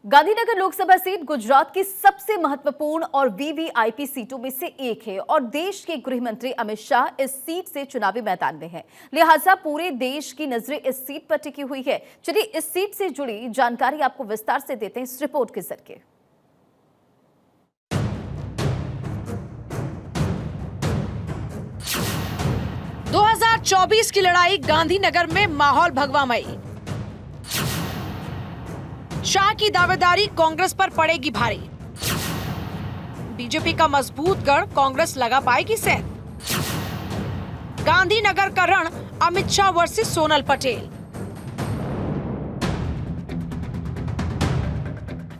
Gandhinagar Lok Sabha seat Gujarat की सबसे महत्वपूर्ण और वीवीआईपी सीटों में से एक है और देश के गृह मंत्री अमित शाह इस सीट से चुनावी मैदान में हैं। लिहाजा पूरे देश की नजरें इस सीट पर टिकी हुई है। चलिए इस सीट से जुड़ी जानकारी आपको विस्तार से देते हैं इस रिपोर्ट के जरिए। दो 2024 की लड़ाई गांधीनगर में माहौल भगवामयी। शाह की दावेदारी कांग्रेस पर पड़ेगी भारी। बीजेपी का मजबूत गढ़ कांग्रेस लगा पाएगी सेंध। गांधीनगर का रण अमित शाह वर्सेस सोनल पटेल।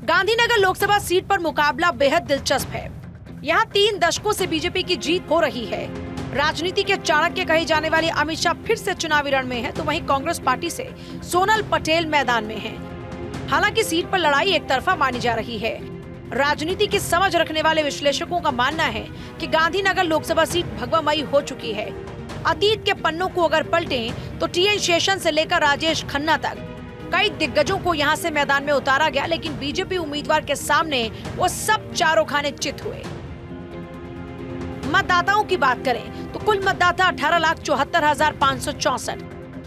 गांधीनगर लोकसभा सीट पर मुकाबला बेहद दिलचस्प है। यहाँ 3 दशकों से बीजेपी की जीत हो रही है। राजनीति के चाणक्य कहे जाने वाले अमित शाह फिर से चुनावी रण में हैं, तो वहीं कांग्रेस पार्टी से सोनल पटेल मैदान में हैं। हालांकि सीट पर लड़ाई एक तरफा मानी जा रही है। राजनीति की समझ रखने वाले विश्लेषकों का मानना है कि गांधीनगर लोकसभा सीट भगवामयी हो चुकी है। अतीत के पन्नों को अगर पलटें तो टी.एन. शेषन से लेकर राजेश खन्ना तक कई दिग्गजों को यहां से मैदान में उतारा गया, लेकिन बीजेपी उम्मीदवार के सामने वो सब चारों खाने चित हुए। मतदाताओं की बात करें तो कुल मतदाता 18,74,564,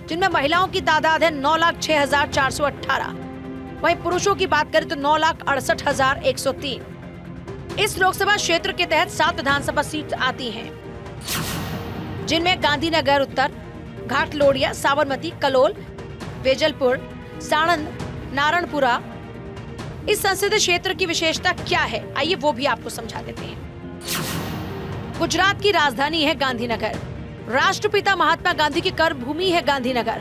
जिनमें महिलाओं की तादाद है 9,06,418। वहीं पुरुषों की बात करें तो 9,68,103। इस लोकसभा क्षेत्र के तहत 7 विधानसभा सीट आती हैं, जिनमें गांधीनगर उत्तर, घाटलोड़िया, साबरमती, कलोल, वेजलपुर, साणंद, नारायणपुरा। इस संसदीय क्षेत्र की विशेषता क्या है, आइए वो भी आपको समझा देते हैं। गुजरात की राजधानी है गांधीनगर। राष्ट्रपिता महात्मा गांधी की कर्मभूमि है गांधीनगर।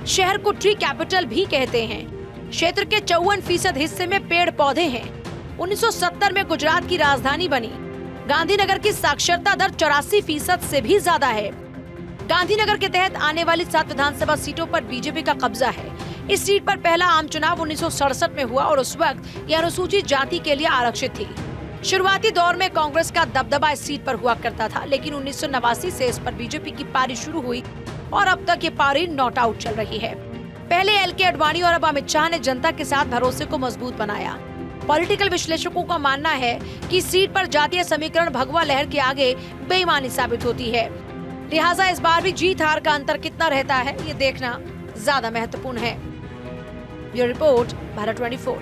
शहर को ट्री कैपिटल भी कहते हैं। क्षेत्र के 54% हिस्से में पेड़ पौधे हैं। 1970 में गुजरात की राजधानी बनी। गांधीनगर की साक्षरता दर 84% से भी ज्यादा है। गांधीनगर के तहत आने वाली 7 विधानसभा सीटों पर बीजेपी का कब्जा है। इस सीट पर पहला आम चुनाव 1967 में हुआ और उस वक्त यह अनुसूचित जाति के लिए आरक्षित थी। शुरुआती दौर में कांग्रेस का दबदबा इस सीट पर हुआ करता था, लेकिन 1989 से इस पर बीजेपी की पारी शुरू हुई और अब तक ये पारी नॉट आउट चल रही है। पहले एल.के. आडवाणी और अब अमित शाह ने जनता के साथ भरोसे को मजबूत बनाया। पॉलिटिकल विश्लेषकों का मानना है कि सीट पर जातीय समीकरण भगवा लहर के आगे बेईमानी साबित होती है। लिहाजा इस बार भी जीत हार का अंतर कितना रहता है, ये देखना ज्यादा महत्वपूर्ण है। ये रिपोर्ट भारत 24।